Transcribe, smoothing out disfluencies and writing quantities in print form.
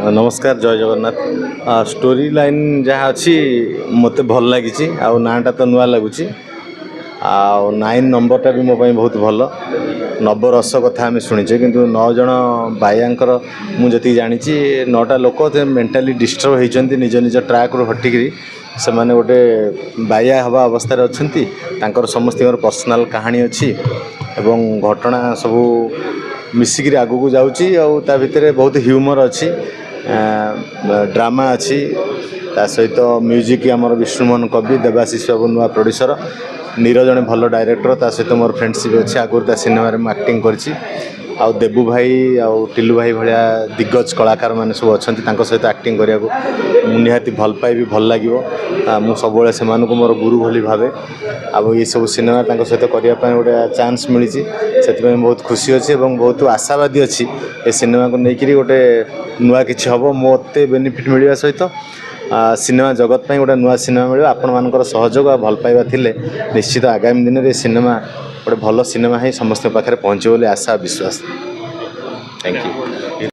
नमस्कार जय Jagannath story line जहाँ अच्छी मत भल लगी नाटा तो नुआ लगुच नाइन नंबरटा भी मो बहुत भल नव रस कथा आम शुणीचे किंतु 9 जन बायांकर मुझे जानी 9टा लोक मेंटाली डिस्टर्ब होती निज निज ट्रैक रू हटिकी से माने गोटे बाया हवा अवस्था अच्छा समस्त पर्सनाल कहानी अच्छी एवं घटना सबू मिसिक आगू जाऊँगी ता भितर बहुत ह्यूमर अच्छी ड्रामा अच्छी ता सहित म्यूजिक आमर विष्णुमोहन कवि देवाशीष बाबू नुआ प्रोड्यूसर नीर जड़े भल डायरेक्टर ता सहित मोर फ्रेंडशिप अच्छी आगुरी ता सिनेमा एक्टिंग करछि आउ देबू भाई आउ टिलू भाई भाया दिग्गज कलाकार मैंने सब अच्छा सहित एक्टिंग करने को निहाती भल पाइबी भल लगे मु सब से मोर गुरु भली भावे अब ये सब सिनेमा सहित करने गोटे चांस मिली से बहुत खुशी अच्छी और बहुत आशावादी अच्छी ये सिनेमा को लेकिन गोटे नुआ कि हम मत बेनिफिट मिलवा सहित सिनेमा जगत पर गोटे नुआ सिनेमा मिले आपण मान सहयोग आ भल पाइबा थिले निश्चित आगामी दिन में सिनेमा गोटे भल सिनेमा ही समस्त पाखे पहुँचे आशा विश्वास। Thank you.